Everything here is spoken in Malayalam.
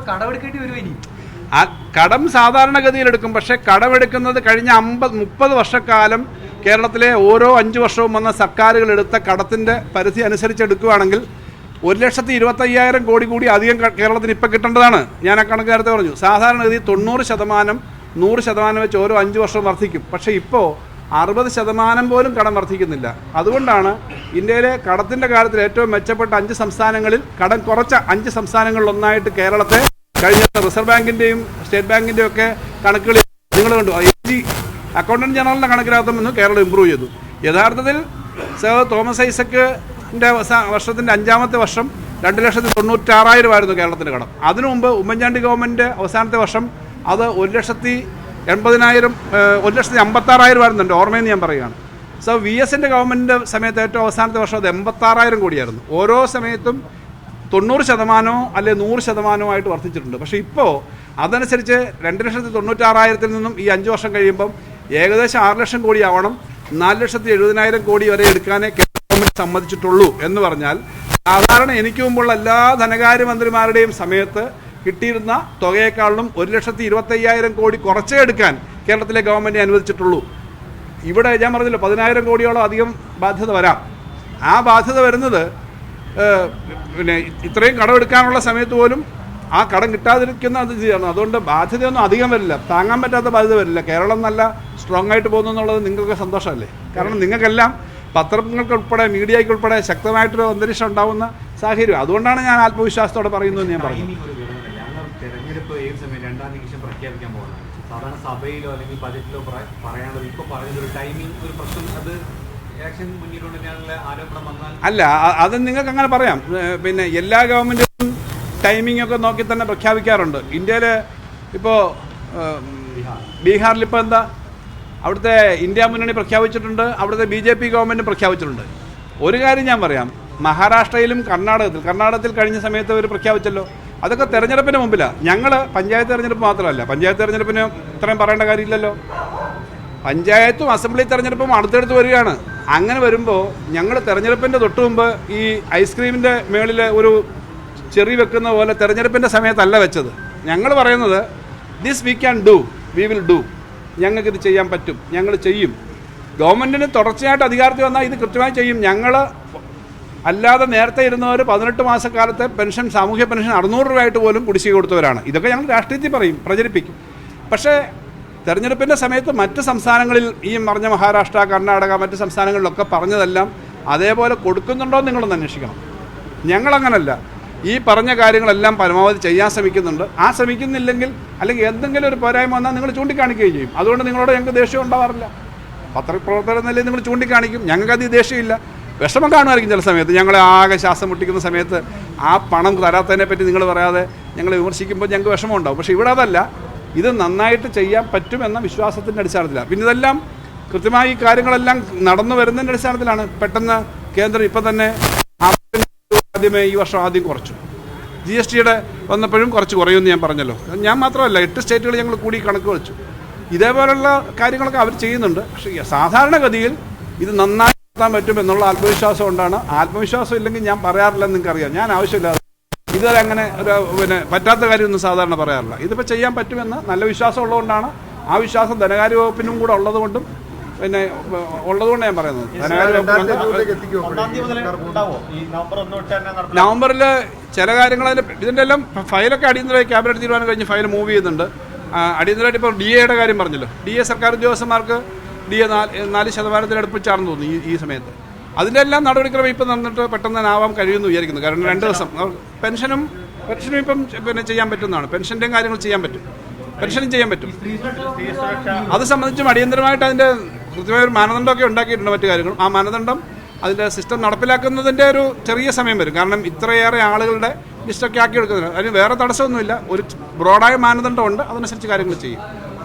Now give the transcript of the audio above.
കടമെടുക്കേണ്ടി വരും ഇനി. ആ കടം സാധാരണഗതിയിൽ എടുക്കും. പക്ഷേ കടമെടുക്കുന്നത് കഴിഞ്ഞ 50-30 വർഷക്കാലം കേരളത്തിലെ ഓരോ 5 വർഷവും വന്ന സർക്കാരുകൾ എടുത്ത കടത്തിൻ്റെ പരിധി അനുസരിച്ചെടുക്കുകയാണെങ്കിൽ 1,25,000 കോടി കൂടി അധികം കേരളത്തിന് ഇപ്പം കിട്ടേണ്ടതാണ്. ഞാൻ ആ കണക്ക് നേരത്തെ പറഞ്ഞു. സാധാരണഗതി 90%, 100% വെച്ച് ഓരോ 5 വർഷവും വർദ്ധിക്കും. പക്ഷേ ഇപ്പോൾ 60% പോലും കടം വർദ്ധിക്കുന്നില്ല. അതുകൊണ്ടാണ് ഇന്ത്യയിലെ കടത്തിൻ്റെ കാര്യത്തിൽ ഏറ്റവും മെച്ചപ്പെട്ട 5 സംസ്ഥാനങ്ങളിൽ കടം കുറച്ച 5 സംസ്ഥാനങ്ങളിലൊന്നായിട്ട് കേരളത്തെ കഴിഞ്ഞ റിസർവ് ബാങ്കിൻ്റെയും സ്റ്റേറ്റ് ബാങ്കിൻ്റെയും ഒക്കെ കണക്കുകളിൽ നിങ്ങൾ കണ്ടു. അക്കൗണ്ടന്റ് ജനറലിൻ്റെ കണക്കിനകത്തും ഇന്ന് കേരളം ഇമ്പ്രൂവ് ചെയ്തു. യഥാർത്ഥത്തിൽ സർ തോമസ് ഐസക്കിൻ്റെ വർഷത്തിൻ്റെ 5ാമത്തെ വർഷം 2,96,000 ആയിരുന്നു കേരളത്തിൻ്റെ കടം. അതിനു മുമ്പ് ഉമ്മൻചാണ്ടി ഗവൺമെൻറ് അവസാനത്തെ വർഷം അത് 1,56,000 ആയിരുന്നു. എൻ്റെ ഓർമ്മയെന്ന് ഞാൻ പറയുകയാണ്. സോ VSൻ്റെ ഗവൺമെൻറ്റിൻ്റെ സമയത്ത് ഏറ്റവും അവസാനത്തെ വർഷം അത് 86,000 കോടിയായിരുന്നു. ഓരോ സമയത്തും 90% അല്ലെങ്കിൽ 100% വർദ്ധിച്ചിട്ടുണ്ട്. പക്ഷേ ഇപ്പോൾ അതനുസരിച്ച് 2,96,000 നിന്നും ഈ 5 വർഷം കഴിയുമ്പം ഏകദേശം 6 ലക്ഷം കോടി ആവണം. 4,70,000 കോടി വരെ എടുക്കാനേ കേന്ദ്ര ഗവൺമെൻറ് സമ്മതിച്ചിട്ടുള്ളൂ. എന്ന് പറഞ്ഞാൽ സാധാരണ എനിക്ക് മുമ്പുള്ള എല്ലാ ധനകാര്യമന്ത്രിമാരുടെയും സമയത്ത് കിട്ടിയിരുന്ന തുകയേക്കാളും 1,25,000 കോടി കുറച്ചേ എടുക്കാൻ കേരളത്തിലെ ഗവൺമെൻറ് അനുവദിച്ചിട്ടുള്ളൂ. ഇവിടെ ഞാൻ പറഞ്ഞല്ലോ 10,000 കോടിയോളം അധികം ബാധ്യത വരാം. ആ ബാധ്യത വരുന്നത് പിന്നെ ഇത്രയും കടമെടുക്കാനുള്ള സമയത്ത് പോലും ആ കടം കിട്ടാതിരിക്കുന്ന അത് ചെയ്യണം. അതുകൊണ്ട് ബാധ്യതയൊന്നും അധികം വരില്ല, താങ്ങാൻ പറ്റാത്ത ബാധ്യത വരില്ല. കേരളം നല്ല സ്ട്രോങ് ആയിട്ട് പോകുന്നു എന്നുള്ളത് നിങ്ങൾക്ക് സന്തോഷമല്ലേ? കാരണം നിങ്ങൾക്കെല്ലാം പത്രങ്ങൾക്കുൾപ്പെടെ മീഡിയയ്ക്കുൾപ്പെടെ ശക്തമായിട്ടൊരു അന്തരീക്ഷം ഉണ്ടാകുന്ന സാഹചര്യം. അതുകൊണ്ടാണ് ഞാൻ ആത്മവിശ്വാസത്തോടെ പറയുന്നത്. ഞാൻ പറഞ്ഞു തെരഞ്ഞെടുപ്പ് ഏത് സമയം 2-ാം നിമിഷം പ്രഖ്യാപിക്കാൻ പോകുന്നത് സാധാരണ സഭയിലോ അല്ലെങ്കിൽ ബജറ്റിലോ പറയാനുള്ളത് ഇപ്പോൾ പറഞ്ഞൊരു ടൈമിംഗ് ഒരു പ്രശ്നം അത് ഇലക്ഷൻ മുന്നിലുള്ള ആരോപണം വന്നാൽ അല്ല, അത് നിങ്ങൾക്ക് അങ്ങനെ പറയാം. പിന്നെ എല്ലാ ഗവൺമെൻറ്റും ടൈമിംഗ് ഒക്കെ നോക്കി തന്നെ പ്രഖ്യാപിക്കാറുണ്ട്. ഇന്ത്യയിൽ ഇപ്പോൾ ബീഹാറിൽ ഇപ്പോൾ എന്താ അവിടുത്തെ ഇന്ത്യ മുന്നണി പ്രഖ്യാപിച്ചിട്ടുണ്ട്, അവിടുത്തെ BJP ഗവൺമെൻറ് പ്രഖ്യാപിച്ചിട്ടുണ്ട്. ഒരു കാര്യം ഞാൻ പറയാം, മഹാരാഷ്ട്രയിലും കർണാടകത്തിൽ കഴിഞ്ഞ സമയത്ത് അവർ പ്രഖ്യാപിച്ചല്ലോ. അതൊക്കെ തെരഞ്ഞെടുപ്പിന് മുമ്പിലാണ്. ഞങ്ങൾ പഞ്ചായത്ത് തെരഞ്ഞെടുപ്പ് മാത്രമല്ല, പഞ്ചായത്ത് തെരഞ്ഞെടുപ്പിന് ഇത്രയും പറയേണ്ട കാര്യമില്ലല്ലോ. പഞ്ചായത്തും അസംബ്ലി തെരഞ്ഞെടുപ്പും അടുത്തടുത്ത് വരികയാണ്. അങ്ങനെ വരുമ്പോൾ ഞങ്ങൾ തെരഞ്ഞെടുപ്പിൻ്റെ തൊട്ട് മുമ്പ് ഈ ഐസ്ക്രീമിൻ്റെ മേളിൽ ഒരു ചെറി വെക്കുന്ന പോലെ തെരഞ്ഞെടുപ്പിൻ്റെ സമയത്തല്ല വെച്ചത്. ഞങ്ങൾ പറയുന്നത് this we can do, we will do, ഞങ്ങൾക്കിത് ചെയ്യാൻ പറ്റും, ഞങ്ങൾ ചെയ്യും. ഗവൺമെൻറ്റിന് തുടർച്ചയായിട്ട് അധികാരത്തിൽ വന്നാൽ ഇത് കൃത്യമായി ചെയ്യും. ഞങ്ങൾ അല്ലാതെ നേരത്തെ ഇരുന്നവർ 18 മാസക്കാലത്തെ പെൻഷൻ, സാമൂഹ്യ പെൻഷൻ 600 രൂപയായിട്ട് പോലും കുടിശ്ശിക കൊടുത്തവരാണ്. ഇതൊക്കെ ഞങ്ങൾ രാഷ്ട്രീയത്തിൽ പറയും, പ്രചരിപ്പിക്കും. പക്ഷേ തെരഞ്ഞെടുപ്പിൻ്റെ സമയത്ത് മറ്റ് സംസ്ഥാനങ്ങളിൽ ഈ പറഞ്ഞ മഹാരാഷ്ട്ര, കർണാടക, മറ്റ് സംസ്ഥാനങ്ങളിലൊക്കെ പറഞ്ഞതെല്ലാം അതേപോലെ കൊടുക്കുന്നുണ്ടോ എന്ന് നിങ്ങളൊന്ന് അന്വേഷിക്കണം. ഞങ്ങളങ്ങനല്ല. ഈ പറഞ്ഞ കാര്യങ്ങളെല്ലാം പരമാവധി ചെയ്യാൻ ശ്രമിക്കുന്നുണ്ട്. ആ ശ്രമിക്കുന്നില്ലെങ്കിൽ അല്ലെങ്കിൽ എന്തെങ്കിലും ഒരു പോരായ്മ വന്നാൽ നിങ്ങൾ ചൂണ്ടിക്കാണിക്കുകയും ചെയ്യും. അതുകൊണ്ട് നിങ്ങളോട് ഞങ്ങൾക്ക് ദേഷ്യം ഉണ്ടാവാറില്ല. പത്രപ്രവർത്തകർ എന്നല്ലേ നിങ്ങൾ ചൂണ്ടിക്കാണിക്കും. ഞങ്ങൾക്കത് ദേഷ്യമില്ല. വിഷമം കാണുമായിരിക്കും ചില സമയത്ത്. ഞങ്ങളെ ആകെ ശ്വാസം മുട്ടിക്കുന്ന സമയത്ത് ആ പണം തരാത്തതിനെ പറ്റി നിങ്ങൾ പറയാതെ ഞങ്ങളെ വിമർശിക്കുമ്പോൾ ഞങ്ങൾക്ക് വിഷമം ഉണ്ടാവും. പക്ഷേ ഇവിടെ അതല്ല. ഇത് നന്നായിട്ട് ചെയ്യാൻ പറ്റുമെന്ന വിശ്വാസത്തിൻ്റെ അടിസ്ഥാനത്തിലാണ്. പിന്നെ ഇതെല്ലാം കൃത്യമായി ഈ കാര്യങ്ങളെല്ലാം നടന്നു വരുന്നതിൻ്റെ അടിസ്ഥാനത്തിലാണ്. പെട്ടെന്ന് കേന്ദ്രം ഇപ്പം തന്നെ ഈ വർഷം ആദ്യം കുറച്ചു. GSTയുടെ വന്നപ്പോഴും കുറച്ച് കുറയുമെന്ന് ഞാൻ പറഞ്ഞല്ലോ. ഞാൻ മാത്രമല്ല, 8 സ്റ്റേറ്റുകൾ ഞങ്ങൾ കൂടി കണക്ക് വെച്ചു. ഇതേപോലുള്ള കാര്യങ്ങളൊക്കെ അവർ ചെയ്യുന്നുണ്ട്. പക്ഷേ സാധാരണഗതിയിൽ ഇത് നന്നായി നടത്താൻ പറ്റുമെന്നുള്ള ആത്മവിശ്വാസം കൊണ്ടാണ്. ആത്മവിശ്വാസം ഇല്ലെങ്കിൽ ഞാൻ പറയാറില്ലെന്ന് നിങ്ങൾക്കറിയാം. ഞാൻ ആവശ്യമില്ലാതെ ഇതുവരെ അങ്ങനെ ഒരു പറ്റാത്ത കാര്യമൊന്നും സാധാരണ പറയാറില്ല. ഇതിപ്പോൾ ചെയ്യാൻ പറ്റുമെന്ന് നല്ല വിശ്വാസം ഉള്ളതുകൊണ്ടാണ്. ആ വിശ്വാസം ധനകാര്യ വകുപ്പിനും കൂടെ ഉള്ളതുകൊണ്ടും പിന്നെ ഉള്ളതുകൊണ്ട് ഞാൻ പറയുന്നത്. നവംബറിൽ ചില കാര്യങ്ങൾ ഇതിൻ്റെ എല്ലാം ഫയലൊക്കെ അടിയന്തരമായി ക്യാബിനറ്റ് തീരുമാനം കഴിഞ്ഞ് ഫയൽ മൂവ് ചെയ്യുന്നുണ്ട്. അടിയന്തരമായിട്ട് ഇപ്പോൾ DAയുടെ കാര്യം പറഞ്ഞല്ലോ. DA സർക്കാർ ഉദ്യോഗസ്ഥന്മാർക്ക് DA 4% അടുപ്പിച്ചാണെന്ന് തോന്നുന്നു ഈ സമയത്ത്. അതിൻ്റെ എല്ലാം നടപടിക്രമം ഇപ്പം നടന്നിട്ട് പെട്ടെന്ന് തന്നെ ആവാൻ കഴിയുമെന്ന് വിചാരിക്കുന്നു. കാരണം 2 ദിവസം പെൻഷനും ഇപ്പം പിന്നെ ചെയ്യാൻ പറ്റുന്നതാണ്. പെൻഷൻ്റെയും കാര്യങ്ങൾ ചെയ്യാൻ പറ്റും, പെൻഷനും ചെയ്യാൻ പറ്റും. അത് സംബന്ധിച്ചും അടിയന്തരമായിട്ട് അതിൻ്റെ കൃത്യമായൊരു മാനദണ്ഡമൊക്കെ ഉണ്ടാക്കിയിട്ടുണ്ട്. മറ്റു കാര്യങ്ങളും ആ മാനദണ്ഡം അതിൻ്റെ സിസ്റ്റം നടപ്പിലാക്കുന്നതിൻ്റെ ഒരു ചെറിയ സമയം വരും. കാരണം ഇത്രയേറെ ആളുകളുടെ ലിസ്റ്റൊക്കെ ആക്കി എടുക്കുന്നില്ല. അതിന് വേറെ തടസ്സമൊന്നുമില്ല. ഒരു ബ്രോഡായ മാനദണ്ഡമുണ്ട്, അതനുസരിച്ച് കാര്യങ്ങൾ ചെയ്യും.